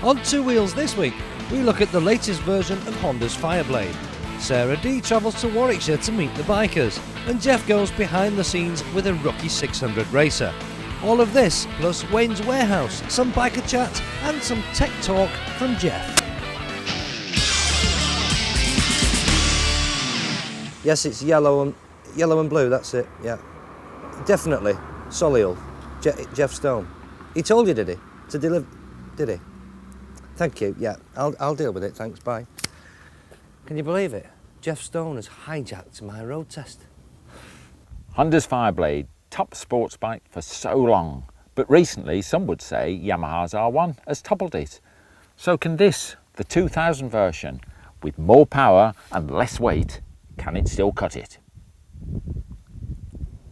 On Two Wheels this week, we look at the latest version of Honda's Fireblade. Sara Dee travels to Warwickshire to meet the bikers, and Jeff goes behind the scenes with a rookie 600 racer. All of this, plus Wayne's Warehouse, some biker chat, and some tech talk from Jeff. Yes, it's yellow and blue, that's it, yeah. Definitely, Solihull, Jeff Stone. He told you, did he? To deliver, did he? Thank you, yeah, I'll deal with it, thanks, bye. Can you believe it? Jeff Stone has hijacked my road test. Honda's Fireblade, top sports bike for so long, but recently some would say Yamaha's R1 has toppled it. So can this, the 2000 version, with more power and less weight, can it still cut it?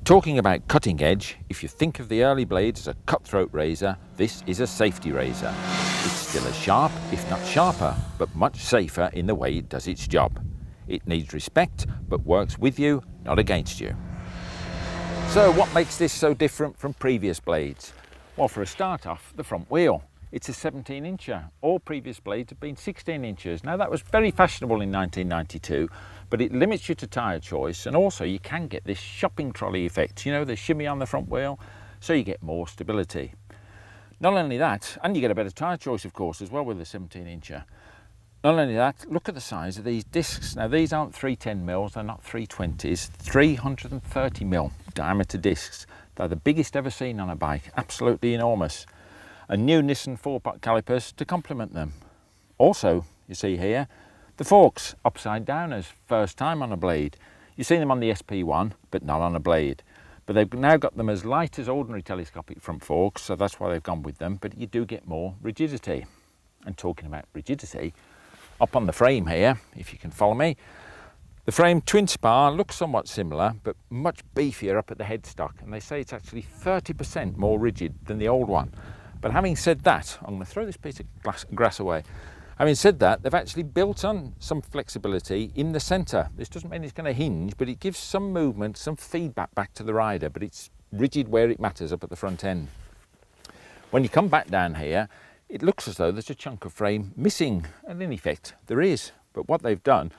Talking about cutting edge, if you think of the early blade as a cutthroat razor, this is a safety razor. It's still as sharp, if not sharper, but much safer in the way it does its job. It needs respect, but works with you, not against you. So what makes this so different from previous blades? Well, for a start off, the front wheel. It's a 17-incher. All previous blades have been 16 inches. Now that was very fashionable in 1992, but it limits you to tyre choice, and also you can get this shopping trolley effect, you know, the shimmy on the front wheel, so you get more stability. Not only that, and you get a better tyre choice of course as well with the 17-incher. Not only that, look at the size of these discs. Now these aren't 310mm, they're not 320s, 330mm diameter discs. They're the biggest ever seen on a bike, absolutely enormous. And new Nissan 4-pot calipers to complement them. Also, you see here, the forks upside down as first time on a blade. You've seen them on the SP1, but not on a blade. But they've now got them as light as ordinary telescopic front forks, so that's why they've gone with them, but you do get more rigidity. And talking about rigidity, up on the frame here, if you can follow me, the frame twin spar looks somewhat similar, but much beefier up at the headstock, and they say it's actually 30% more rigid than the old one. But having said that, I'm going to throw this piece of grass away. Having said that, they've actually built on some flexibility in the centre. This doesn't mean it's going to hinge, but it gives some movement, some feedback back to the rider, but it's rigid where it matters up at the front end. When you come back down here, it looks as though there's a chunk of frame missing, and in effect there is. But what they've done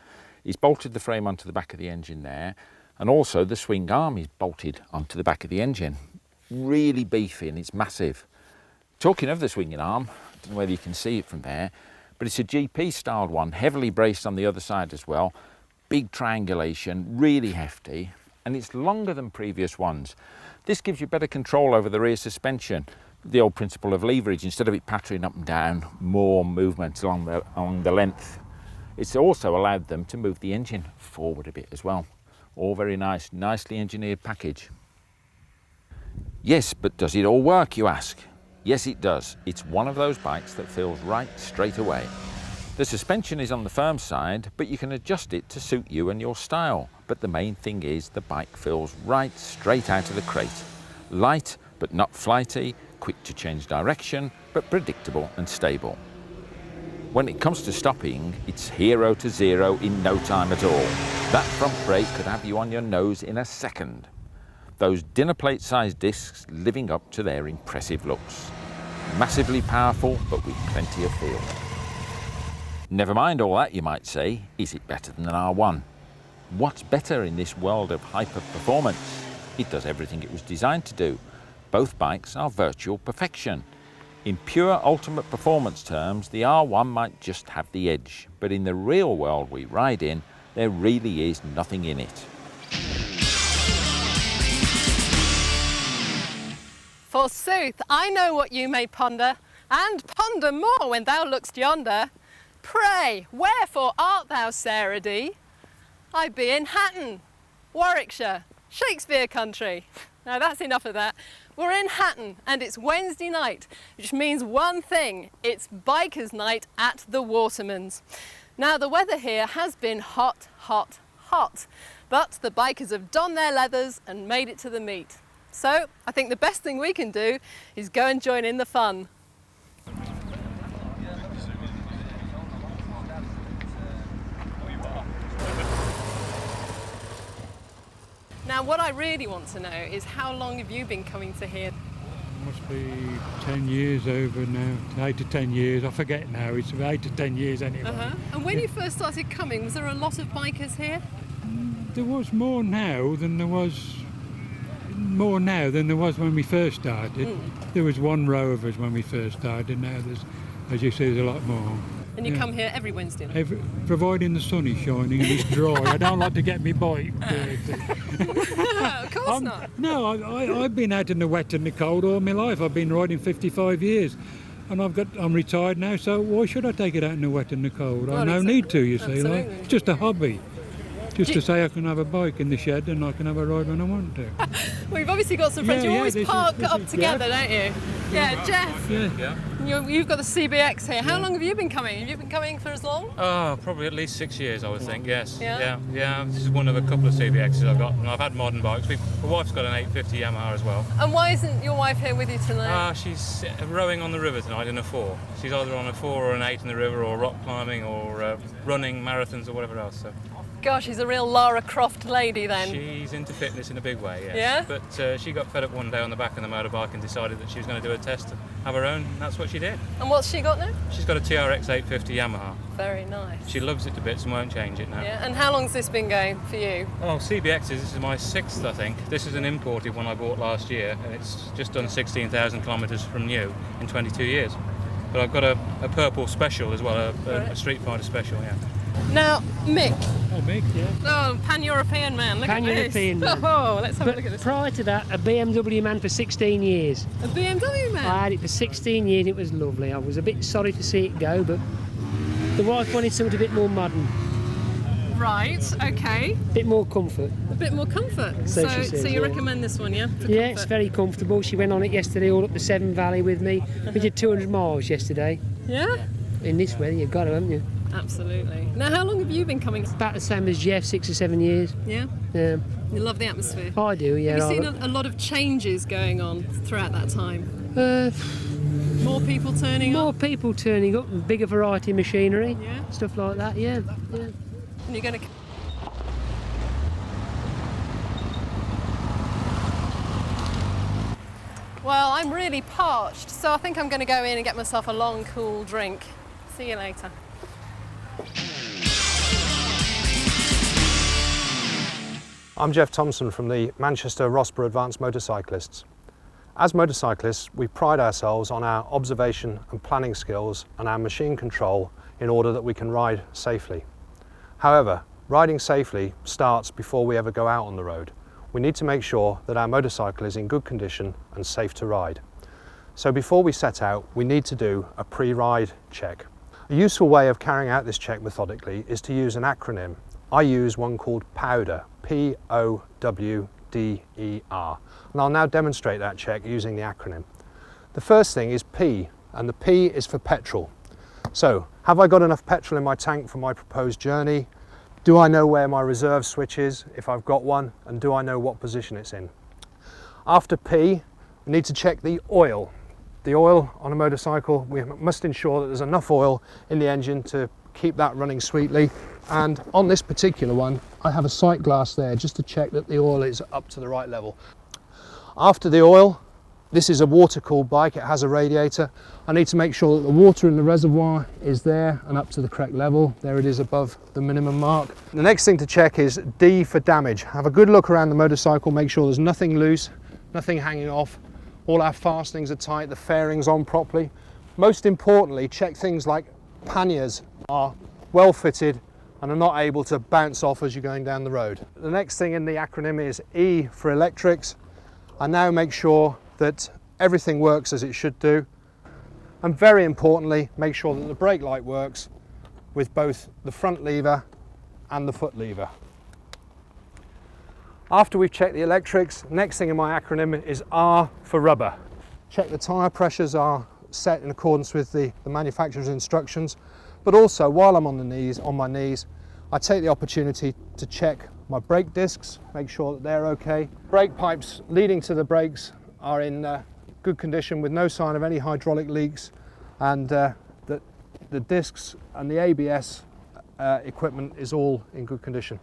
is bolted the frame onto the back of the engine there, and also the swing arm is bolted onto the back of the engine. Really beefy, and it's massive. Talking of the swinging arm, I don't know whether you can see it from there, but it's a GP styled one, heavily braced on the other side as well. Big triangulation, really hefty, and it's longer than previous ones. This gives you better control over the rear suspension. The old principle of leverage, instead of it pattering up and down, more movement along the length. It's also allowed them to move the engine forward a bit as well. All very nice, nicely engineered package. Yes, but does it all work, you ask? Yes, it does. It's one of those bikes that feels right straight away. The suspension is on the firm side, but you can adjust it to suit you and your style. But the main thing is the bike feels right straight out of the crate. Light, but not flighty, quick to change direction, but predictable and stable. When it comes to stopping, it's 0 to 0 in no time at all. That front brake could have you on your nose in a second. Those dinner plate sized discs living up to their impressive looks. Massively powerful, but with plenty of feel. Never mind all that, you might say. Is it better than an R1? What's better in this world of hyper performance? It does everything it was designed to do. Both bikes are virtual perfection. In pure ultimate performance terms, the R1 might just have the edge, but in the real world we ride in, there really is nothing in it. Forsooth, I know what you may ponder, and ponder more when thou look'st yonder. Pray, wherefore art thou, Sara Dee? I be in Hatton, Warwickshire, Shakespeare country. Now that's enough of that. We're in Hatton and it's Wednesday night, which means one thing, it's bikers' night at the Watermans. Now the weather here has been hot, hot, hot, but the bikers have donned their leathers and made it to the meet. So I think the best thing we can do is go and join in the fun. Now what I really want to know is how long have you been coming to here? must be 10 years over now, 8 to 10 years. I forget now, it's about 8 to 10 years anyway. And when you first started coming, was there a lot of bikers here? There was more now than there was when we first started. There was one row of us when we first started. Now there's, as you say, there's a lot more. And you come here every Wednesday night? Providing the sun is shining and it's dry. I don't like to get me bike dirty. Of course not. No, I've been out in the wet and the cold all my life. I've been riding 55 years. And I'm retired now, so why should I take it out in the wet and the cold? I've no need to, you see. Like, it's just a hobby. Just to say I can have a bike in the shed and I can have a ride when I want to. Well, you've obviously got some friends. You always park up together, don't you? Yeah, Jeff. Yeah. You've got the CBX here. How long have you been coming? Have you been coming for as long? Oh, probably at least 6 years, I would think, yes. Yeah. This is one of a couple of CBXs I've got, and I've had modern bikes. My wife's got an 850 Yamaha as well. And why isn't your wife here with you tonight? She's rowing on the river tonight in a 4. She's either on a 4 or an 8 in the river, or rock climbing, or running marathons, or whatever else. So. Gosh, she's a real Lara Croft lady then. She's into fitness in a big way, yes. Yeah? But she got fed up one day on the back of the motorbike and decided that she was going to do a test to have her own, and that's what she did. And what's she got now? She's got a TRX 850 Yamaha. Very nice. She loves it to bits and won't change it now. Yeah, and how long's this been going for you? Oh, CBXs, this is my 6th, I think. This is an imported one I bought last year, and it's just done 16,000 kilometres from new in 22 years. But I've got a purple special as well, a Street Fighter special, yeah. Now, Mick. Oh, Mick, yeah. Oh, pan-European man, look at this. Pan-European man. Oh, let's have a look at this. Prior to that, a BMW man for 16 years. A BMW man? I had it for 16 years, it was lovely. I was a bit sorry to see it go, but the wife wanted something a bit more modern. Right, okay. A bit more comfort. A bit more comfort. So she says, so you yeah. recommend this one, yeah? For Yeah, comfort? it's very comfortable. She went on it yesterday all up the Severn Valley with me. We did 200 miles yesterday. Yeah? In this weather, you've got to, haven't you? Absolutely. Now, how long have you been coming? About the same as Jeff, 6 or 7 years. Yeah? Yeah. You love the atmosphere? I do, yeah. Have you seen a lot of changes going on throughout that time? More people turning More up? people turning up, and bigger variety of machinery, Yeah? stuff like that, yeah. And you're going to... Well, I'm really parched, so I think I'm going to go in and get myself a long, cool drink. See you later. I'm Jeff Thomson from the Manchester Rossborough Advanced Motorcyclists. As motorcyclists, we pride ourselves on our observation and planning skills and our machine control in order that we can ride safely. However, riding safely starts before we ever go out on the road. We need to make sure that our motorcycle is in good condition and safe to ride. So before we set out, we need to do a pre-ride check. A useful way of carrying out this check methodically is to use an acronym. I use one called POWDER, P-O-W-D-E-R, and I'll now demonstrate that check using the acronym. The first thing is P, and the P is for petrol. So, have I got enough petrol in my tank for my proposed journey? Do I know where my reserve switch is, if I've got one, and do I know what position it's in? After P, we need to check the oil. The oil on a motorcycle, we must ensure that there's enough oil in the engine to keep that running sweetly. And on this particular one, I have a sight glass there just to check that the oil is up to the right level. After the oil, this is a water-cooled bike, it has a radiator. I need to make sure that the water in the reservoir is there and up to the correct level. There it is above the minimum mark. The next thing to check is D for damage. Have a good look around the motorcycle, make sure there's nothing loose, nothing hanging off. All our fastenings are tight, the fairing's on properly. Most importantly, check things like panniers are well fitted and are not able to bounce off as you're going down the road. The next thing in the acronym is E for electrics. I now make sure that everything works as it should do. And very importantly, make sure that the brake light works with both the front lever and the foot lever. After we've checked the electrics, next thing in my acronym is R for rubber. Check the tyre pressures are set in accordance with the manufacturer's instructions, but also while I'm on my knees, I take the opportunity to check my brake discs, make sure that they're okay. Brake pipes leading to the brakes are in good condition with no sign of any hydraulic leaks, and the discs and the ABS equipment is all in good condition.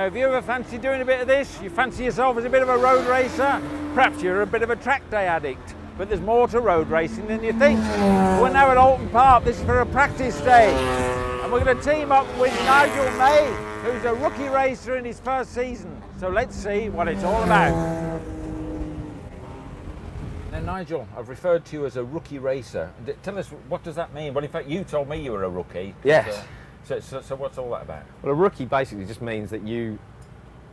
have you ever fancied doing a bit of this? You fancy yourself as a bit of a road racer? Perhaps you're a bit of a track day addict, but there's more to road racing than you think. We're now at Alton Park. This is for a practice day. And we're going to team up with Nigel May, who's a rookie racer in his first season. So let's see what it's all about. Now, Nigel, I've referred to you as a rookie racer. Tell us, what does that mean? Well, in fact, you told me you were a rookie. Yes. So what's all that about? Well, a rookie basically just means that you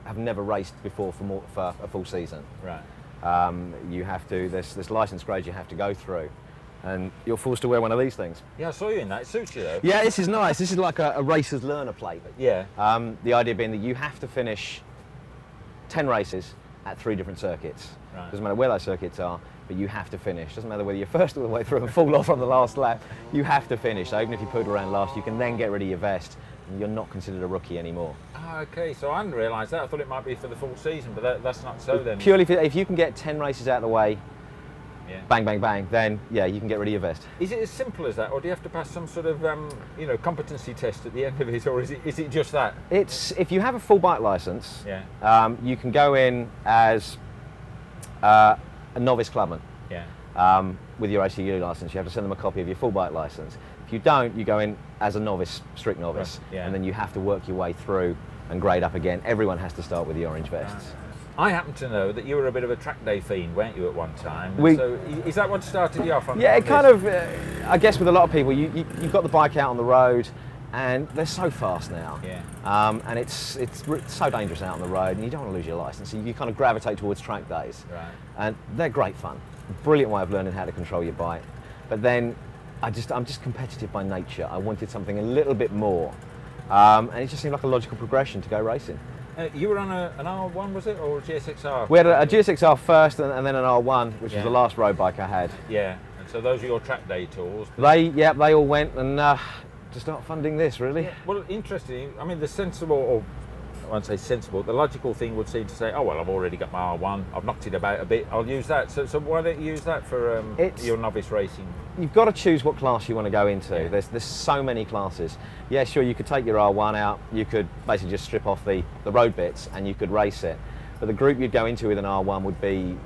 have never raced before for a full season. Right. You have to, there's licence grades you have to go through, and you're forced to wear one of these things. Yeah, I saw you in that. It suits you, though. Yeah, this is nice. This is like a racer's learner plate. Yeah. The idea being that you have to finish 10 races at 3 different circuits. Right. Doesn't matter where those circuits are, but you have to finish. Doesn't matter whether you're first all the way through and fall off on the last lap, you have to finish. So even if you put around last, you can then get rid of your vest, and you're not considered a rookie anymore. Ah, okay, so I hadn't realised that. I thought it might be for the full season, but that's not so then. Purely if you can get 10 races out of the way, yeah. bang, bang, bang, then yeah, you can get rid of your vest. Is it as simple as that, or do you have to pass some sort of competency test at the end of it, or is it just that? It's, if you have a full bike licence, Yeah. you can go in as a novice clubman. Yeah. With your ACU licence. You have to send them a copy of your full bike licence. If you don't, you go in as a novice, strict novice, Right, yeah. and then you have to work your way through and grade up again. Everyone has to start with the orange vests. I happen to know that you were a bit of a track day fiend, weren't you, at one time? We- So is that what started you off on? Yeah, on it kind this? of, I guess with a lot of people, you've got the bike out on the road, and they're so fast now. Yeah. And it's so dangerous out on the road, and you don't want to lose your licence, so you kind of gravitate towards track days. Right. And they're great fun. Brilliant way of learning how to control your bike. But then I'm just competitive by nature. I wanted something a little bit more. And it just seemed like a logical progression to go racing. You were on an R1, was it, or a GSXR? We had a GSXR first and then an R1, which Yeah. was the last road bike I had. Yeah, and so those are your track day tools. They all went, and to start funding this, really. Yeah, well, interesting. I mean, the sensible, or I won't say sensible, the logical thing would seem to say, oh, well, I've already got my R1, I've knocked it about a bit, I'll use that. So why don't you use that for your novice racing? You've got to choose what class you want to go into. Yeah. There's so many classes. Yeah, sure, you could take your R1 out, you could basically just strip off the road bits and you could race it. But the group you'd go into with an R1 would be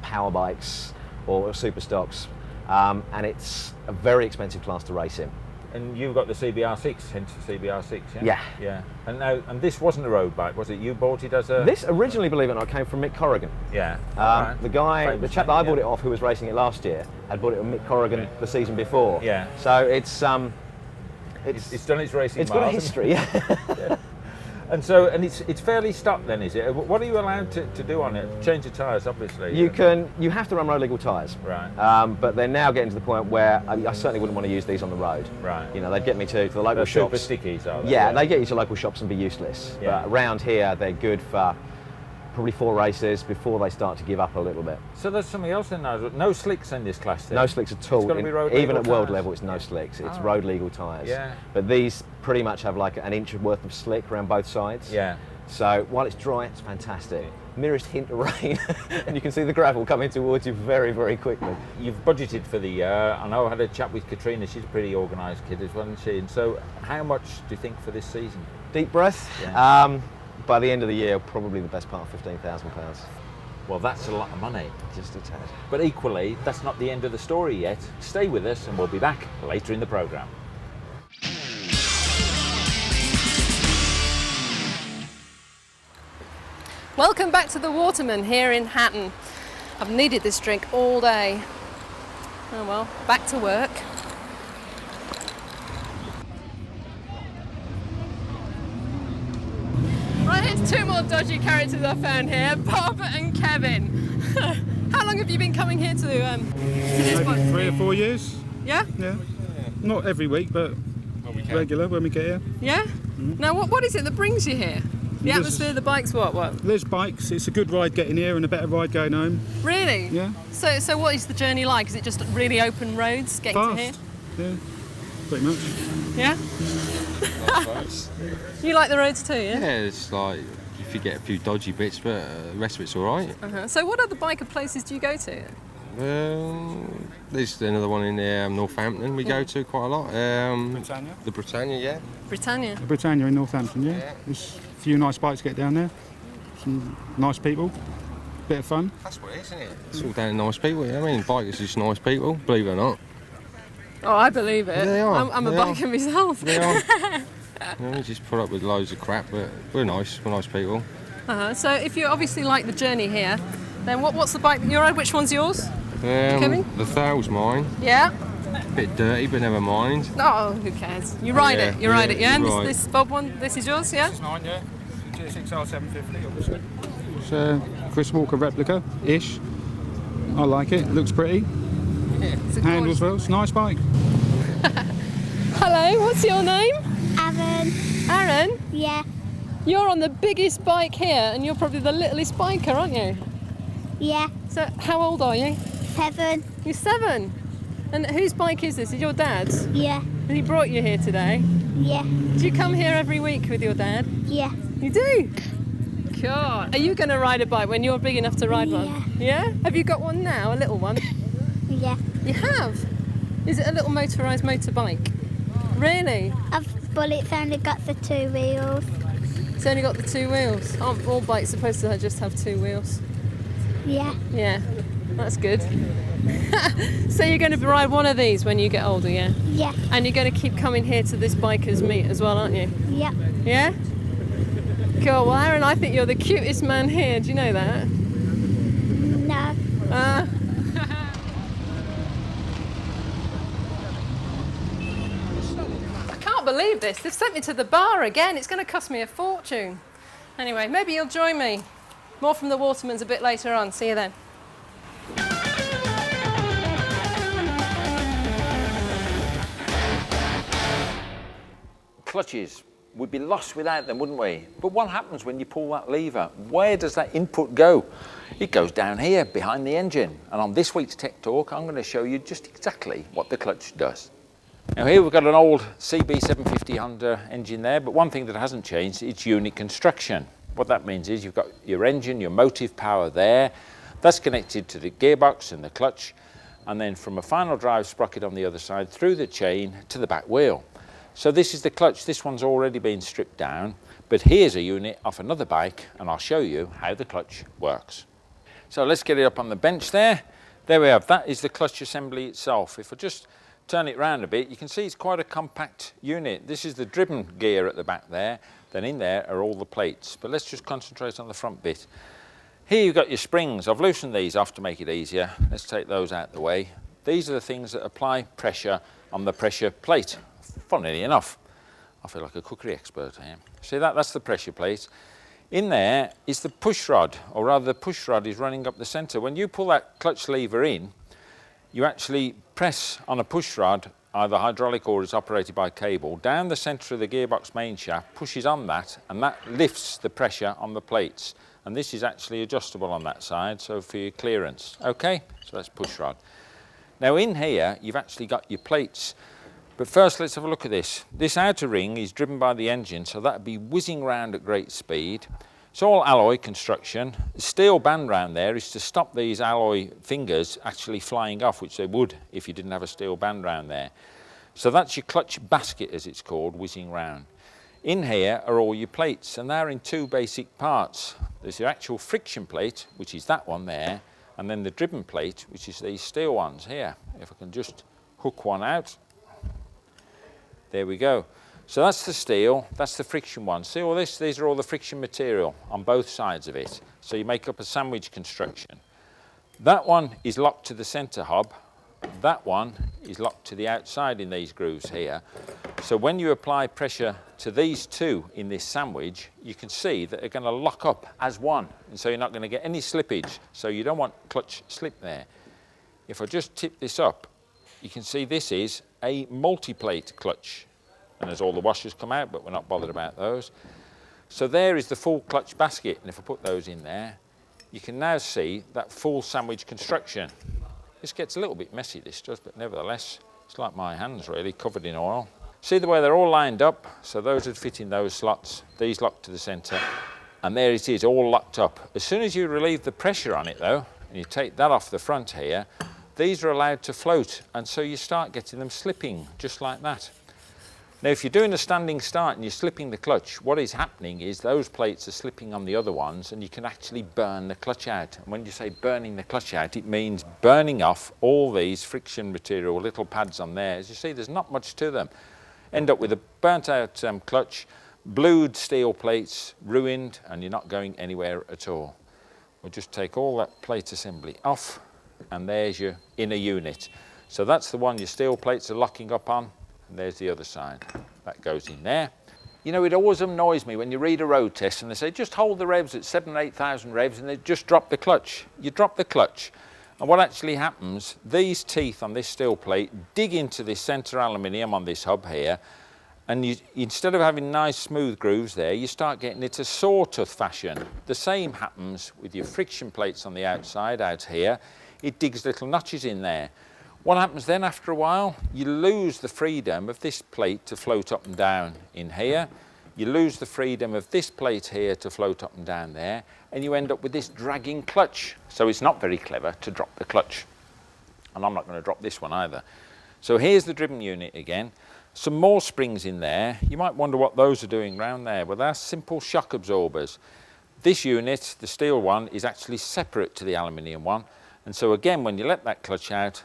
power bikes or super stocks, and it's a very expensive class to race in. And you've got the CBR6, hence the CBR6, yeah? Yeah. Yeah. And this wasn't a road bike, was it? You bought it as a... This originally, believe it or not, came from Mick Corrigan. Yeah. The guy, the chap that I bought it off, who was racing it last year, had bought it with Mick Corrigan the season before. Yeah. So it's done its racing it's got a miles. history. Yeah. And so, it's fairly stock then, is it? What are you allowed to do on it? Change the tyres, obviously. You have to run road legal tyres. Right. But they're now getting to the point where I certainly wouldn't want to use these on the road. Right. You know, they'd get me to the local They're shops. super stickies, are they? Yeah, they get you to local shops and be useless. Yeah. But around here, they're good for probably 4 races before they start to give up a little bit. So there's something else in there. No slicks in this class then? No slicks at all. It's got to be road Even legal at world tyres? level, it's no slicks. It's Oh. road legal tyres. Yeah. But these pretty much have like an inch worth of slick around both sides. Yeah. So while it's dry, it's fantastic. Merest hint of rain, and you can see the gravel coming towards you very, very quickly. You've budgeted for the year. I know I had a chat with Katrina. She's a pretty organised kid as well, isn't she? And so how much do you think for this season? Deep breath. Yeah. By the end of the year, probably the best part of £15,000. Well, that's a lot of money. Just a tad. But equally, that's not the end of the story yet. Stay with us and we'll be back later in the programme. Welcome back to the Waterman here in Hatton. I've needed this drink all day. Oh well, back to work. Right, here's 2 more dodgy characters I found here, Bob and Kevin. How long have you been coming here to this one? 3 or 4 years. Yeah? Yeah. Not every week, but regular when we get here. Yeah? Now what is it that brings you here? The This atmosphere, the bikes, what? There's bikes. It's a good ride getting here and a better ride going home. Really? Yeah. So what is the journey like? Is it just really open roads getting to here? Fast. Yeah. Pretty much. Yeah? You like the roads too, yeah? Yeah, it's like if you get a few dodgy bits, but the rest of it's all right. Uh-huh. So what other biker places do you go to? There's another one in Northampton we go to quite a lot. Britannia? The Britannia, yeah. Britannia. Britannia in Northampton, yeah. Yeah. There's a few nice bikes to get down there. Some nice people. Bit of fun. That's what it is, isn't it? It's all down to nice people, yeah. I mean, bikers are just nice people, believe it or not. Oh, I believe it. They are. I'm a They biker myself. They are. We just put up with loads of crap, but we're nice people. So if you obviously like the journey here, then what's the bike that you ride? Which one's yours? Kevin? The Thal's mine. Yeah? Bit dirty, but never mind. Oh, who cares? You ride Yeah, it. You ride yeah, it, yeah? And right. this Bob one, this is yours, yeah? This is mine, yeah. GSXR 750, obviously. It's a Chris Walker replica-ish. I like it. Looks pretty. Handles well. It's a nice bike. Hello, what's your name? Aaron. Aaron? Yeah. You're on the biggest bike here, and you're probably the littlest biker, aren't you? Yeah. So, how old are you? 7. You're 7. And whose bike is this? Is it your dad's? Yeah. And he brought you here today? Yeah. Do you come here every week with your dad? Yeah. You do? God. Are you going to ride a bike when you're big enough to ride one? Yeah? Have you got one now, a little one? Yeah. You have? Is it a little motorised motorbike? Really? Well, it's only got the 2 wheels. It's only got the 2 wheels. Aren't all bikes supposed to just have 2 wheels? Yeah. Yeah, that's good. So you're going to ride one of these when you get older, yeah? Yeah. And you're going to keep coming here to this bikers meet as well, aren't you? Yeah. Yeah? Cool. Well, Aaron, I think you're the cutest man here. Do you know that? No. I can't believe this. They've sent me to the bar again. It's going to cost me a fortune. Anyway, maybe you'll join me. More from the Watermans a bit later on. See you then. Clutches. We'd be lost without them, wouldn't we? But what happens when you pull that lever? Where does that input go? It goes down here, behind the engine. And on this week's Tech Talk, I'm going to show you just exactly what the clutch does. Now here we've got an old CB750 Honda engine there, but one thing that hasn't changed, it's unit construction. What that means is you've got your engine, your motive power there. That's connected to the gearbox and the clutch. And then from a final drive sprocket on the other side, through the chain to the back wheel. So this is the clutch. This one's already been stripped down, but here's a unit off another bike, and I'll show you how the clutch works. So let's get it up on the bench there. There we have, that is the clutch assembly itself. If I just turn it round a bit, you can see it's quite a compact unit. This is the driven gear at the back there, then in there are all the plates. But let's just concentrate on the front bit. Here you've got your springs. I've loosened these off to make it easier. Let's take those out the way. These are the things that apply pressure on the pressure plate. Funnily enough, I feel like a cookery expert here. See that's the pressure plate. In there is the push rod, or rather the push rod is running up the centre. When you pull that clutch lever in, you actually press on a push rod, either hydraulic or it's operated by cable, down the centre of the gearbox main shaft, pushes on that, and that lifts the pressure on the plates. And this is actually adjustable on that side, so for your clearance. Okay, so that's push rod. Now in here, you've actually got your plates. But first, let's have a look at this. This outer ring is driven by the engine, so that'd be whizzing round at great speed. It's all alloy construction. The steel band round there is to stop these alloy fingers actually flying off, which they would if you didn't have a steel band round there. So that's your clutch basket, as it's called, whizzing round. In here are all your plates, and they're in 2 basic parts. There's your actual friction plate, which is that one there, and then the driven plate, which is these steel ones here. If I can just hook one out. There we go. So that's the steel, that's the friction one. See all this? These are all the friction material on both sides of it. So you make up a sandwich construction. That one is locked to the centre hub. That one is locked to the outside in these grooves here. So when you apply pressure to these two in this sandwich, you can see that they're going to lock up as one. And so you're not going to get any slippage. So you don't want clutch slip there. If I just tip this up, you can see this is a multi-plate clutch. And as all the washers come out, but we're not bothered about those. So there is the full clutch basket. And if I put those in there, you can now see that full sandwich construction. This gets a little bit messy, this does, but nevertheless, it's like my hands really, covered in oil. See the way they're all lined up? So those would fit in those slots, these locked to the centre, and there it is, all locked up. As soon as you relieve the pressure on it though, and you take that off the front here, these are allowed to float, and so you start getting them slipping just like that. Now if you're doing a standing start and you're slipping the clutch, what is happening is those plates are slipping on the other ones and you can actually burn the clutch out. And when you say burning the clutch out, it means burning off all these friction material, little pads on there. As you see, there's not much to them. End up with a burnt out clutch, blued steel plates, ruined, and you're not going anywhere at all. We'll just take all that plate assembly off, and there's your inner unit. So that's the one your steel plates are locking up on. And there's the other side. That goes in there. You know, it always annoys me when you read a road test and they say, just hold the revs at 7,000 or 8,000 revs and they just drop the clutch. You drop the clutch. And what actually happens, these teeth on this steel plate dig into this centre aluminium on this hub here, and you, instead of having nice smooth grooves there, you start getting it a sawtooth fashion. The same happens with your friction plates on the outside out here. It digs little notches in there. What happens then after a while? You lose the freedom of this plate to float up and down in here. You lose the freedom of this plate here to float up and down there, and you end up with this dragging clutch. So it's not very clever to drop the clutch. And I'm not going to drop this one either. So here's the driven unit again. Some more springs in there. You might wonder what those are doing round there. Well, they're simple shock absorbers. This unit, the steel one, is actually separate to the aluminium one. And so again, when you let that clutch out,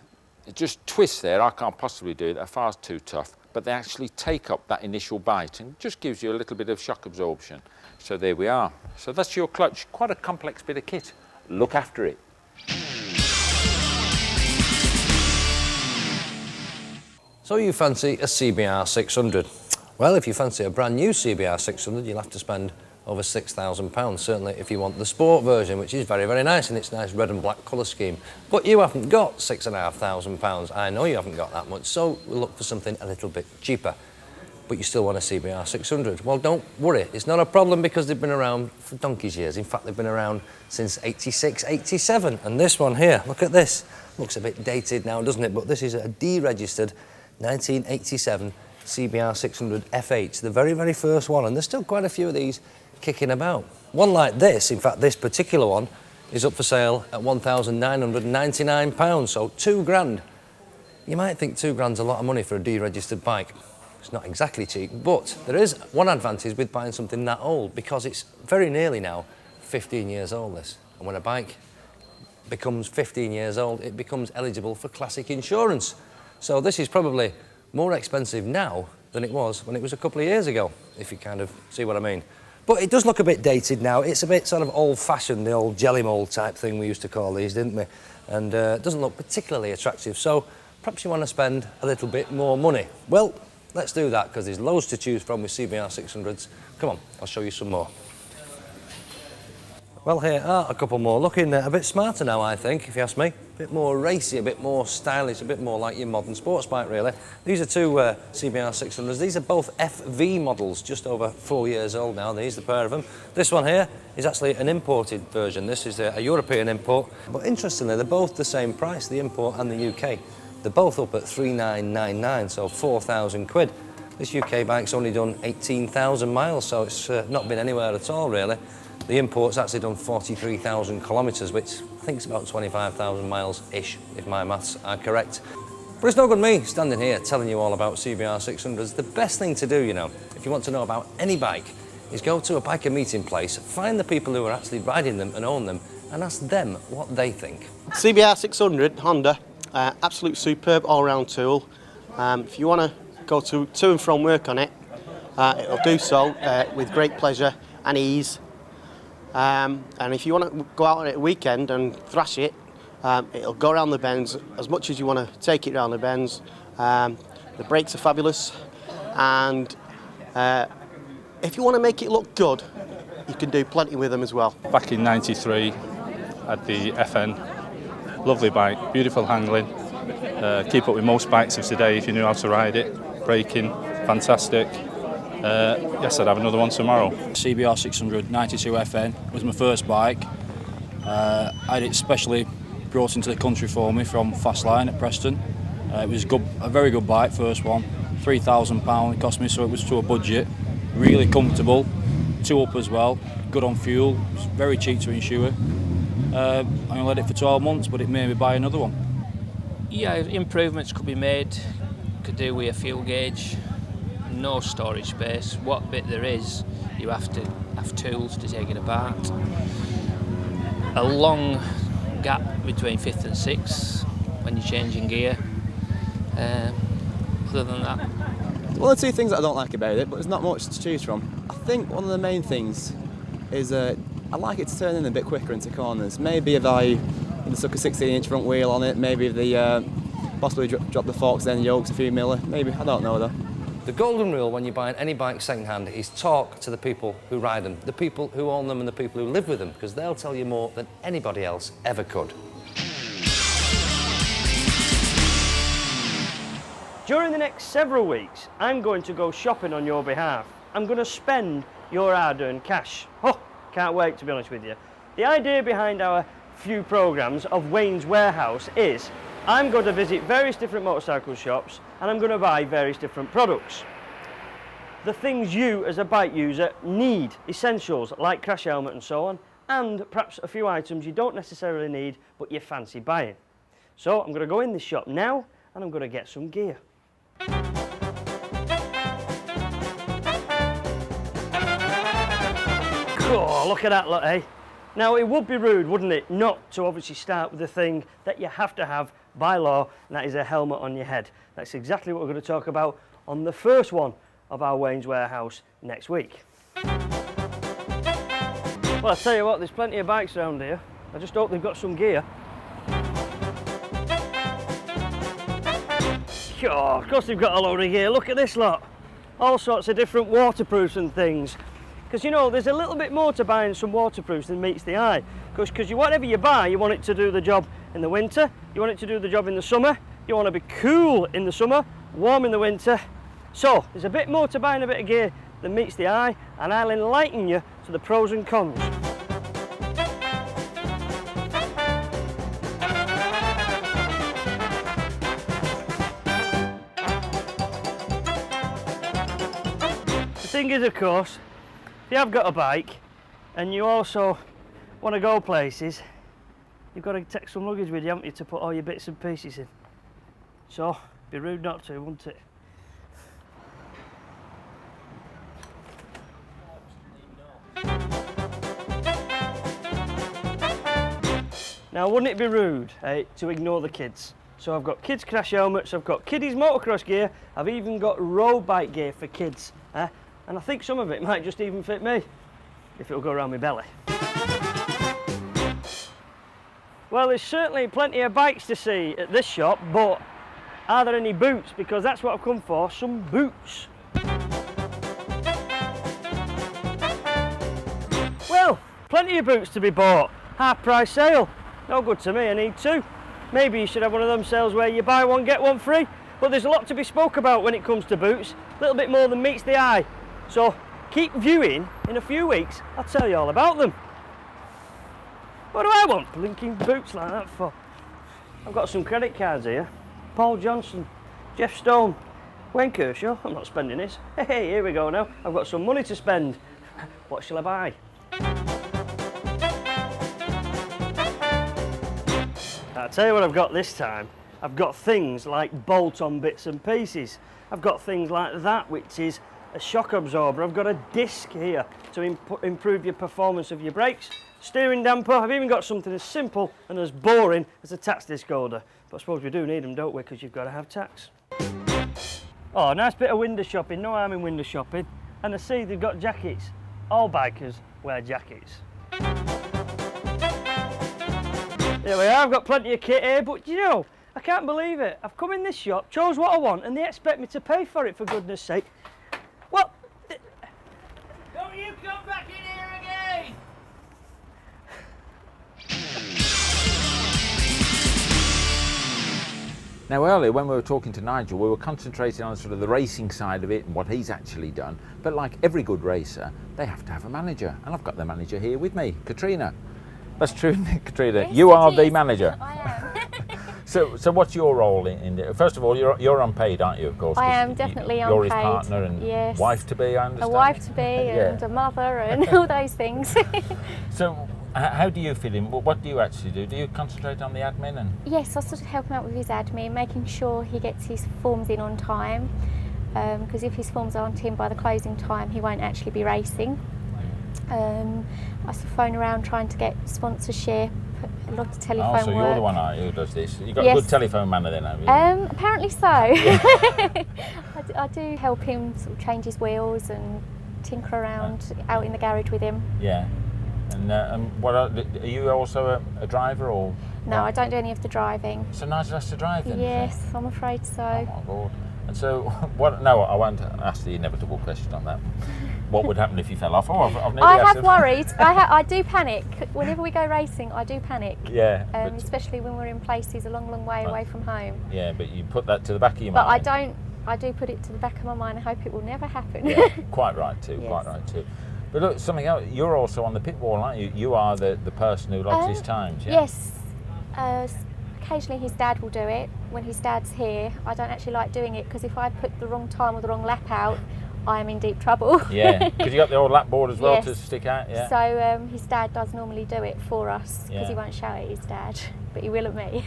it just twists there. I can't possibly do that, far too tough. But they actually take up that initial bite and just gives you a little bit of shock absorption. So there we are. So that's your clutch. Quite a complex bit of kit. Look after it. So you fancy a CBR 600? Well, if you fancy a brand new CBR 600, you'll have to spend over £6,000, certainly if you want the sport version, which is very, very nice in its nice red and black colour scheme. But you haven't got £6,500. I know you haven't got that much, so we'll look for something a little bit cheaper. But you still want a CBR 600. Well, don't worry, it's not a problem because they've been around for donkey's years. In fact, they've been around since 86, 87. And this one here, look at this. Looks a bit dated now, doesn't it? But this is a deregistered 1987 CBR 600 F8, the very, very first one. And there's still quite a few of these kicking about. One like this, in fact, this particular one, is up for sale at £1,999, so £2,000. You might think £2,000's a lot of money for a deregistered bike. It's not exactly cheap, but there is one advantage with buying something that old, because it's very nearly now 15 years old, this. And when a bike becomes 15 years old, it becomes eligible for classic insurance. So this is probably more expensive now than it was when it was a couple of years ago, if you kind of see what I mean. But it does look a bit dated now. It's a bit sort of old-fashioned, the old jelly mould type thing we used to call these, didn't we? And it doesn't look particularly attractive, so perhaps you want to spend a little bit more money. Well, let's do that, because there's loads to choose from with CBR 600s. Come on, I'll show you some more. Well, here are a couple more, looking a bit smarter now, I think, if you ask me. A bit more racy, a bit more stylish, a bit more like your modern sports bike, really. These are two CBR 600s. These are both FV models, just over 4 years old now, these, the pair of them. This one here is actually an imported version. This is a European import. But interestingly, they're both the same price, the import and the UK. They're both up at 3,999, so 4,000 quid. This UK bike's only done 18,000 miles, so it's not been anywhere at all, really. The import's actually done 43,000 kilometres, which I think is about 25,000 miles-ish, if my maths are correct. But it's no good me standing here telling you all about CBR 600s. The best thing to do, you know, if you want to know about any bike, is go to a biker meeting place, find the people who are actually riding them and own them, and ask them what they think. CBR 600 Honda, absolute superb all-round tool. If you want to go to and from work on it, it'll do so with great pleasure and ease. And if you want to go out on it at a weekend and thrash it, it'll go around the bends as much as you want to take it around the bends. The brakes are fabulous, and if you want to make it look good, you can do plenty with them as well. Back in '93 at the FN, lovely bike, beautiful handling, keep up with most bikes of today if you knew how to ride it, braking, fantastic. Yes, I'd have another one tomorrow. CBR 600 92 FN was my first bike. I had it specially brought into the country for me from Fastline at Preston. It was a very good bike, first one. £3,000 it cost me, so it was to a budget. Really comfortable, 2 up as well, good on fuel, very cheap to insure. I only had it for 12 months, but it made me buy another one. Yeah, improvements could be made. Could do with a fuel gauge, no storage space. What bit there is, you have to have tools to take it apart. A long gap between fifth and sixth when you're changing gear. Other than that, well, the two things that I don't like about it, but there's not much to choose from. I think one of the main things is I like it to turn in a bit quicker into corners. Maybe if I stuck a 16-inch front wheel on it, maybe if the possibly drop the forks then yokes a few miller. Maybe, I don't know though. The golden rule when you're buying any bike second-hand is talk to the people who ride them, the people who own them and the people who live with them, because they'll tell you more than anybody else ever could. During the next several weeks, I'm going to go shopping on your behalf. I'm going to spend your hard-earned cash. Oh, can't wait, to be honest with you. The idea behind our few programmes of Wayne's Warehouse is I'm going to visit various different motorcycle shops and I'm going to buy various different products. The things you as a bike user need, essentials like crash helmet and so on, and perhaps a few items you don't necessarily need but you fancy buying. So I'm going to go in this shop now and I'm going to get some gear. Oh, look at that lot, eh? Now, it would be rude, wouldn't it, not to obviously start with the thing that you have to have by law, and that is a helmet on your head. That's exactly what we're going to talk about on the first one of our Wayne's Warehouse next week. Well, I tell you what, there's plenty of bikes around here. I just hope they've got some gear. Oh, of course they've got a load of gear. Look at this lot. All sorts of different waterproofs and things. Because, you know, there's a little bit more to buying some waterproofs than meets the eye. Because whatever you buy, you want it to do the job in the winter, you want it to do the job in the summer, you want to be cool in the summer, warm in the winter. So, there's a bit more to buying a bit of gear than meets the eye, and I'll enlighten you to the pros and cons. The thing is, of course, if you have got a bike and you also want to go places, you've got to take some luggage with you, haven't you, to put all your bits and pieces in. So, it'd be rude not to, wouldn't it? Now, wouldn't it be rude, to ignore the kids? So I've got kids' crash helmets, I've got kiddies' motocross gear, I've even got road bike gear for kids. And I think some of it might just even fit me, if it'll go around my belly. Well, there's certainly plenty of bikes to see at this shop, but are there any boots? Because that's what I've come for, some boots. Well, plenty of boots to be bought. Half price sale. No good to me, I need two. Maybe you should have one of them sales where you buy one, get one free. But there's a lot to be spoke about when it comes to boots. A little bit more than meets the eye. So keep viewing. In a few weeks, I'll tell you all about them. What do I want blinking boots like that for? I've got some credit cards here. Paul Johnston, Jeff Stone, Wayne Kershaw. I'm not spending this. Hey, here we go now. I've got some money to spend. What shall I buy? I'll tell you what I've got this time. I've got things like bolt-on bits and pieces. I've got things like that, which is a shock absorber. I've got a disc here to improve your performance of your brakes. Steering damper. I've even got something as simple and as boring as a tax disc holder. But I suppose we do need them, don't we? Because you've got to have tax. Oh, nice bit of window shopping. No harm in window shopping. And I see they've got jackets. All bikers wear jackets. There we are. I've got plenty of kit here, but you know, I can't believe it. I've come in this shop, chose what I want, and they expect me to pay for it, for goodness sake. Well, don't you come back in here again! Now earlier when we were talking to Nigel, we were concentrating on sort of the racing side of it and what he's actually done. But like every good racer, they have to have a manager. And I've got the manager here with me, Katrina. That's true, isn't it, Katrina? Yes, you are the manager. I am. So what's your role in it? First of all, you're unpaid, aren't you, of course? I am definitely you're unpaid. You're his partner and wife-to-be, I understand? A wife-to-be and a mother and all those things. So How do you fit in? What do you actually do? Do you concentrate on the admin? And Yes, I sort of help him out with his admin, making sure he gets his forms in on time, because if his forms aren't in by the closing time, he won't actually be racing. I sort of phone around trying to get sponsorship, a lot of telephone work. so you're the one, are you, who does this? You've got Yes. a good telephone manner then, have you? Apparently so. I do help him sort of change his wheels and tinker around out in the garage with him. Yeah. And are you also a driver or? No, I don't do any of the driving. So Nigel has to drive then? Yes, I'm afraid so. Oh my God. And so, what? No, I won't ask the inevitable question on that. What would happen if you fell off? Oh, I've nearly I asked have him. worried. I do panic. Whenever we go racing, I do panic. Yeah. Especially when we're in places a long, long way away from home. Yeah, but you put that to the back of your But mind. I do put it to the back of my mind. I hope it will never happen. Yeah, quite right too, Yes. quite right too. But look, something else, you're also on the pit wall, aren't you? You are the person who logs his times, yeah? Yes. Occasionally his dad will do it. When his dad's here, I don't actually like doing it because if I put the wrong time or the wrong lap out, I am in deep trouble. Yeah, because you got the old lap board as well Yes. to stick out, yeah? So his dad does normally do it for us because Yeah. he won't shout at his dad, but he will at me.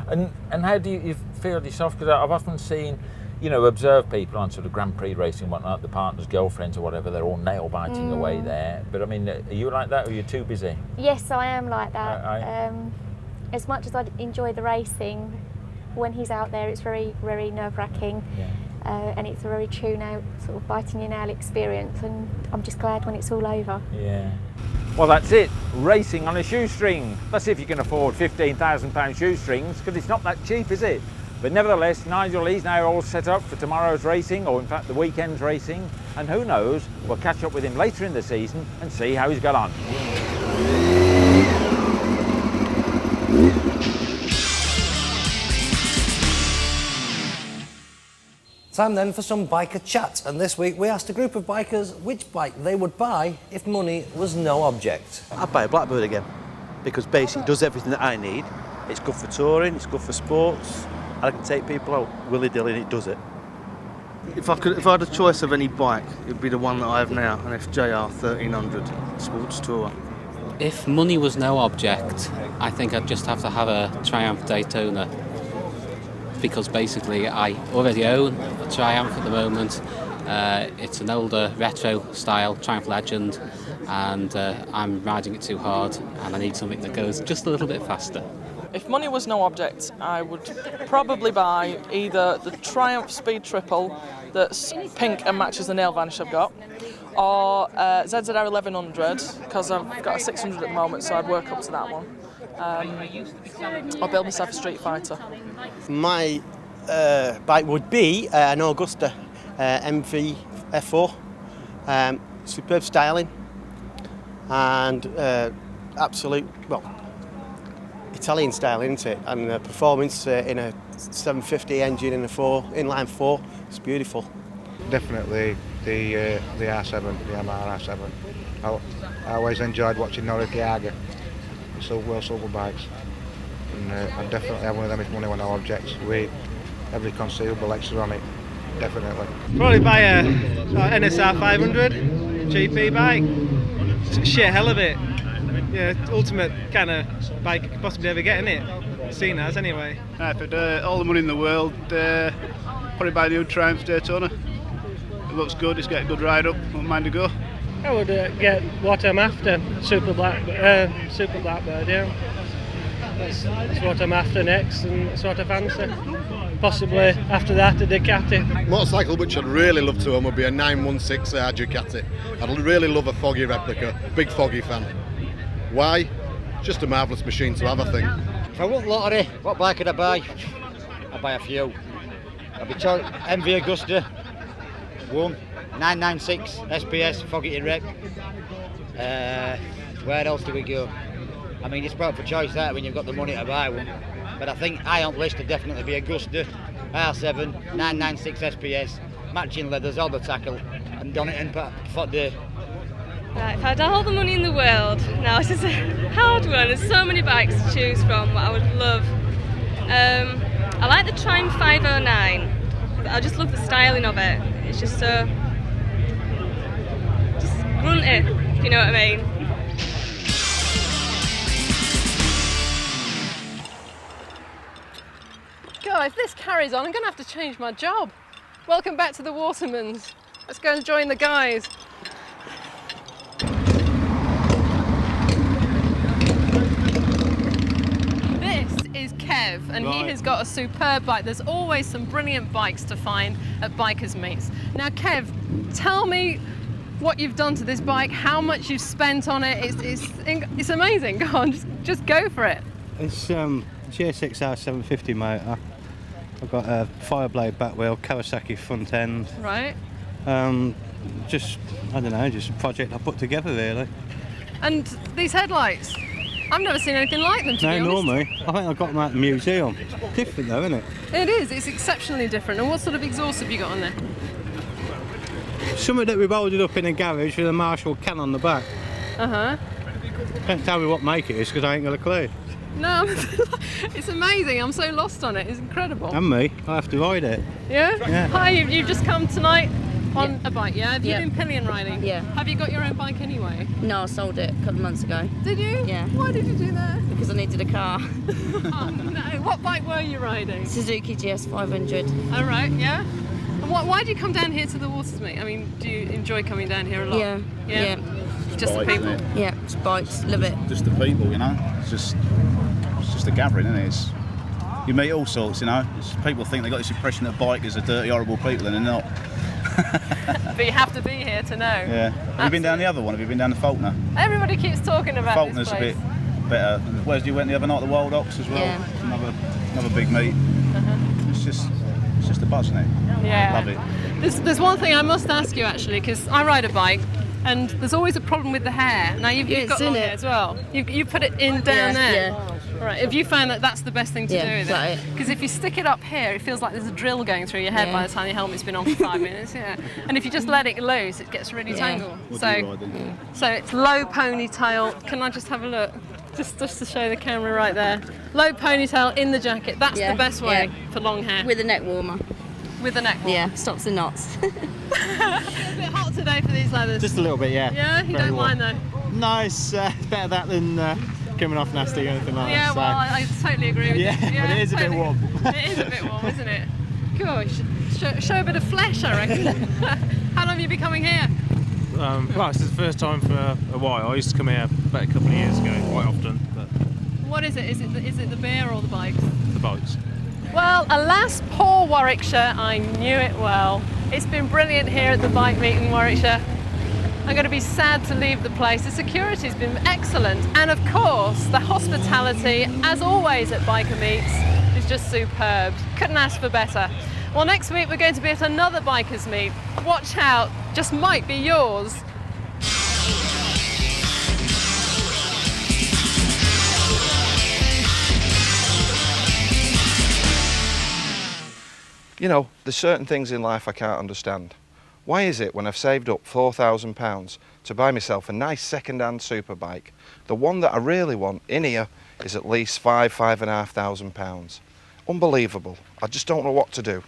And how do you feel yourself? Because I've often seen, observe people on sort of Grand Prix racing and whatnot, the partners, girlfriends or whatever, they're all nail biting away there. But I mean, are you like that or are you too busy? Yes, I am like that. As much as I enjoy the racing, when he's out there, it's very, very nerve-wracking. Yeah. And it's a very tune-out, sort of biting-your-nail experience, and I'm just glad when it's all over. Yeah. Well, that's it. Racing on a shoestring. Let's see if you can afford £15,000 shoestrings, because it's not that cheap, is it? But nevertheless, Nigel is now all set up for tomorrow's racing, or in fact the weekend's racing, and who knows, we'll catch up with him later in the season and see how he's got on. Time then for some biker chat, and this week we asked a group of bikers which bike they would buy if money was no object. I'd buy a Blackbird again, because basically it does everything that I need. It's good for touring, it's good for sports, and I can take people out willy-dilly and it does it. If I had a choice of any bike, it would be the one that I have now, an FJR 1300 Sports Tourer. If money was no object, I think I'd just have to have a Triumph Daytona, because basically I already own a Triumph at the moment. It's an older retro style Triumph Legend, and I'm riding it too hard and I need something that goes just a little bit faster. If money was no object, I would probably buy either the Triumph Speed Triple that's pink and matches the nail varnish I've got, or ZZR 1100, because I've got a 600 at the moment, so I'd work up to that one. Or build myself a Street Fighter. My bike would be an Augusta MV F4. Superb styling and absolute, Italian styling, isn't it? And performance in a 750 engine in a inline 4. It's beautiful. Definitely the R7, the Yamaha R7. I always enjoyed watching Nora Giaga. Well sold bikes, and I'd definitely have one of them if money were no objects. With every conceivable extra on it, definitely. Probably buy a NSR 500 GP bike. It's a sheer hell of it. Yeah, ultimate kind of bike you could possibly ever get in it. Seen as anyway. If I'd all the money in the world, probably buy a new Triumph Daytona. It looks good. It's got a good ride up. Wouldn't mind a go. I would get what I'm after, Super Blackbird, yeah. That's what I'm after next, and that's what I fancy. Possibly after that a Ducati. Motorcycle which I'd really love to own would be a 916 Ducati. I'd really love a Foggy replica, big Foggy fan. Why? Just a marvellous machine to have, I think. If I won lottery, what bike could I buy? I'd buy a few. I'd be MV Augusta, 996 SPS, Foggy rep. Where else do we go? I mean, it's probably for choice that when you've got the money to buy one. But I think high on the list would definitely be Augusta, R7, 996 SPS, matching leathers, all the tackle, and done it in for the. Right, if I had all the money in the world, now this is a hard one. There's so many bikes to choose from. What I would love. I like the Triumph 509. I just love the styling of it. It's just so grunty, if you know what I mean. God, if this carries on, I'm going to have to change my job. Welcome back to the Watermans. Let's go and join the guys. This is Kev, and he has got a superb bike. There's always some brilliant bikes to find at bikers' meets. Now, Kev, tell me what you've done to this bike, how much you've spent on it. It's amazing. Go on, just go for it. It's GSX-R 750 motor. I've got a Fireblade back wheel, Kawasaki front end. Right. Just a project I put together really. And these headlights, I've never seen anything like them, to be honest. Normally. I think I got them at the museum. Different though, isn't it? It is, it's exceptionally different. And what sort of exhaust have you got on there? Something that we've welded up in a garage with a Marshall can on the back. Uh-huh. Don't tell me what make it is because I ain't got a clue. No, it's amazing. I'm so lost on it. It's incredible. And me, I have to ride it. Yeah? Yeah. Hi, you've just come tonight on a bike, yeah? Have you been pillion riding? Yeah. Have you got your own bike anyway? No, I sold it a couple of months ago. Did you? Yeah. Why did you do that? Because I needed a car. Oh no, what bike were you riding? Suzuki GS 500. Oh right, yeah. And why do you come down here to the Waters meet? I mean, do you enjoy coming down here a lot? Yeah. Yeah. Just the people? Yeah, it's bikes, love it. Just the people, you know. It's just a gathering, isn't it? You meet all sorts, you know. People think they got this impression that bikers are dirty, horrible people, and they're not. But you have to be here to know. Yeah. Have you been down the other one? Have you been down the Faulkner? Everybody keeps talking about Faulkner's this a place. bit better. Where's you went the other night? The Wild Ox as well. Yeah. Another big meet. It's just a buzz, isn't it? Yeah. Love it. There's one thing I must ask you actually, because I ride a bike. And there's always a problem with the hair. Now you've got long hair as well. You put it in down there. Yeah. Right. Have you found that that's the best thing to do with right. it? Because if you stick it up here, it feels like there's a drill going through your head by the time your helmet's been on for 5 minutes. Yeah. And if you just let it loose, it gets really tangled. So it's low ponytail. Can I just have a look? Just to show the camera right there. Low ponytail in the jacket. That's the best way for long hair. With a neck warmer. With a neck warmer. Yeah, stops the knots. A bit hot today for these leathers. Just a little bit, yeah. Yeah, you Very don't warm. mind though. No, it's better that than coming off nasty or anything like Yeah, that. well, I totally agree with you. Yeah, but it is a bit warm. It is a bit warm, isn't it? Gosh, show a bit of flesh, I reckon. How long have you been coming here? Well, this is the first time for a while. I used to come here about a couple of years ago, quite often. But What is it? Is it the beer or the bikes? the bikes. Well, alas, poor Warwickshire, I knew it well. It's been brilliant here at the bike meet in Warwickshire. I'm going to be sad to leave the place. The security's been excellent. And of course, the hospitality, as always at biker meets, is just superb. Couldn't ask for better. Well, next week we're going to be at another bikers meet. Watch out, just might be yours. You know, there's certain things in life I can't understand. Why is it when I've saved up £4,000 to buy myself a nice second-hand superbike, the one that I really want in here is at least £5,500? Unbelievable. I just don't know what to do.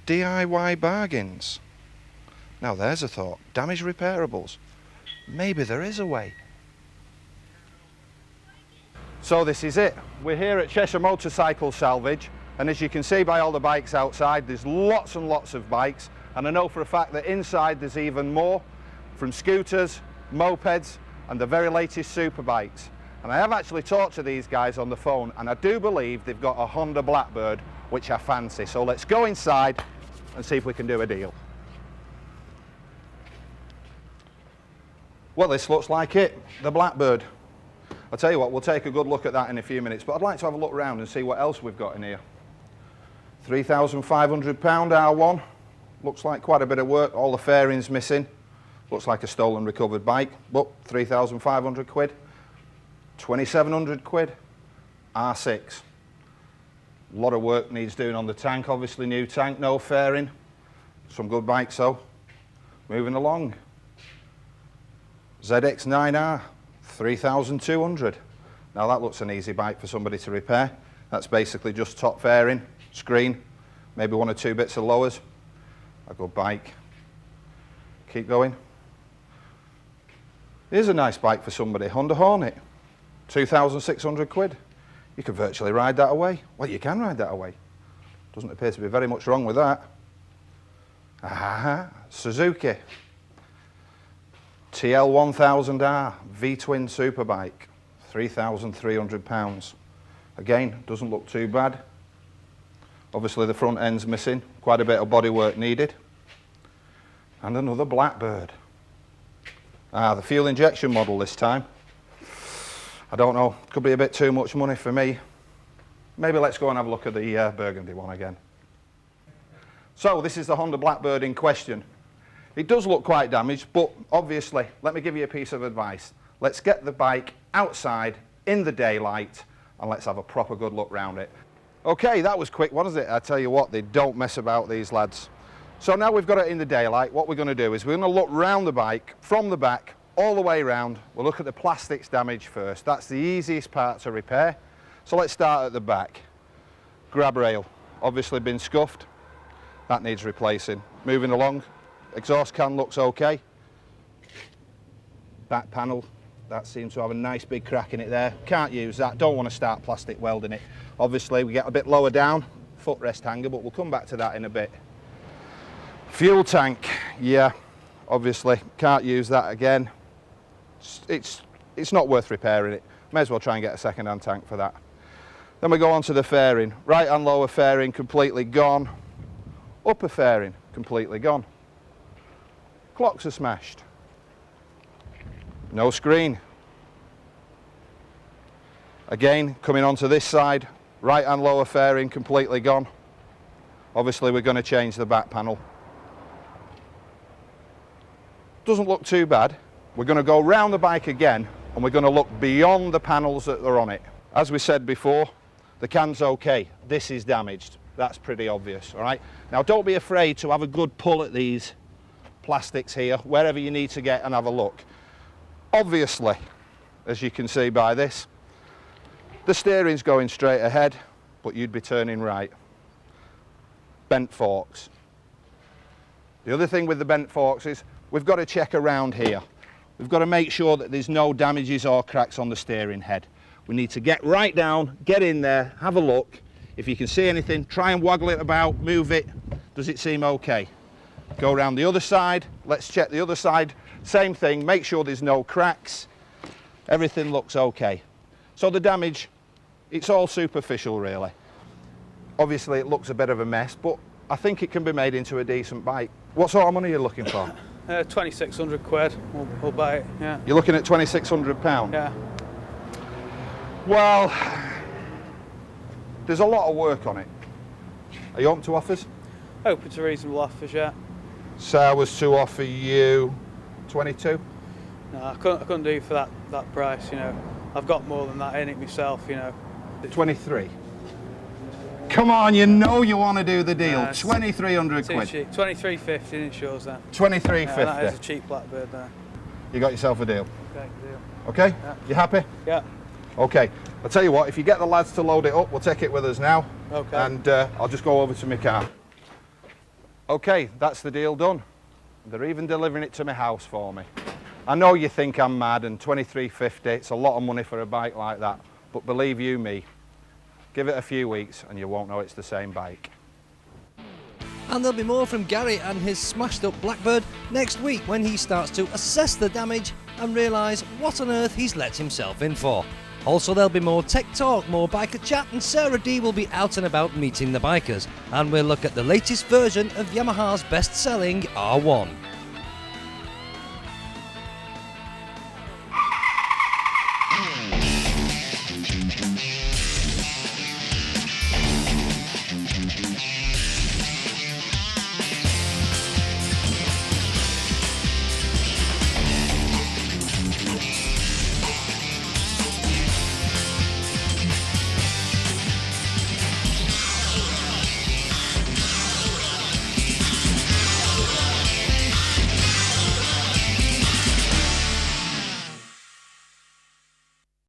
DIY bargains. Now there's a thought. Damage repairables. Maybe there is a way. So this is it. We're here at Cheshire Motorcycle Salvage, and as you can see by all the bikes outside, there's lots and lots of bikes, and I know for a fact that inside there's even more, from scooters, mopeds, and the very latest superbikes. And I have actually talked to these guys on the phone, and I do believe they've got a Honda Blackbird, which I fancy. So let's go inside and see if we can do a deal. Well, this looks like it, the Blackbird. I'll tell you what, we'll take a good look at that in a few minutes, but I'd like to have a look around and see what else we've got in here. £3,500 R1, looks like quite a bit of work, all the fairings missing, looks like a stolen recovered bike, but 3,500 quid, 2,700 quid, R6. A lot of work needs doing on the tank, obviously new tank, no fairing, some good bikes though. Moving along, ZX9R. 3,200. Now that looks an easy bike for somebody to repair. That's basically just top fairing, screen, maybe one or two bits of lowers. A good bike. Keep going. Here's a nice bike for somebody, Honda Hornet. 2,600 quid. You can virtually ride that away. Well, you can ride that away. Doesn't appear to be very much wrong with that. Suzuki TL1000R V-twin superbike, £3,300. Again, doesn't look too bad. Obviously the front end's missing, quite a bit of bodywork needed. And another Blackbird. The fuel injection model this time. I don't know, could be a bit too much money for me. Maybe let's go and have a look at the burgundy one again. So this is the Honda Blackbird in question. It does look quite damaged, but obviously, let me give you a piece of advice. Let's get the bike outside in the daylight and let's have a proper good look round it. Okay, that was quick, wasn't it? I tell you what, they don't mess about, these lads. So now we've got it in the daylight, what we're going to do is we're going to look round the bike, from the back, all the way round. We'll look at the plastics damage first. That's the easiest part to repair. So let's start at the back. Grab rail, obviously been scuffed. That needs replacing. Moving along, exhaust can looks okay. Back panel, that seems to have a nice big crack in it there. Can't use that, don't want to start plastic welding it. Obviously we get a bit lower down, footrest hanger, but we'll come back to that in a bit. Fuel tank, yeah, obviously can't use that again. It's not worth repairing it. May as well try and get a second-hand tank for that. Then we go on to the fairing. Right and lower fairing completely gone. Upper fairing completely gone. Clocks are smashed. No screen. Again, coming onto this side, right and lower fairing completely gone. Obviously we're going to change the back panel. Doesn't look too bad. We're going to go round the bike again and we're going to look beyond the panels that are on it. As we said before, the can's okay. This is damaged. That's pretty obvious, all right? Now don't be afraid to have a good pull at these plastics here, wherever you need to get and have a look. Obviously, as you can see by this, the steering's going straight ahead, but you'd be turning right. Bent forks. The other thing with the bent forks is we've got to check around here. We've got to make sure that there's no damages or cracks on the steering head. We need to get right down, get in there, have a look. If you can see anything, try and waggle it about, move it. Does it seem okay? Go around the other side, let's check the other side. Same thing, make sure there's no cracks. Everything looks okay. So the damage, it's all superficial really. Obviously it looks a bit of a mess, but I think it can be made into a decent bike. What sort of money are you looking for? 2,600 quid, we'll buy it, yeah. You're looking at £2,600? Yeah. Well, there's a lot of work on it. Are you open to offers? Open to reasonable offers, yeah. So I was to offer you 22? No, I couldn't do for that price, you know. I've got more than that in it myself, you know. 23? Come on, you know you want to do the deal. 2,300 quid. 23.50 insures that. 23.50. Yeah, that is a cheap Blackbird there. You got yourself a deal. Okay, deal. Okay? Yeah. You happy? Yeah. Okay. I'll tell you what, if you get the lads to load it up, we'll take it with us now. Okay. And I'll just go over to my car. Okay, that's the deal done. They're even delivering it to my house for me. I know you think I'm mad, and 23.50, it's a lot of money for a bike like that. But believe you me, give it a few weeks and you won't know it's the same bike. And there'll be more from Gary and his smashed up Blackbird next week when he starts to assess the damage and realise what on earth he's let himself in for. Also there'll be more tech talk, more biker chat, and Sara Dee will be out and about meeting the bikers, and we'll look at the latest version of Yamaha's best-selling R1.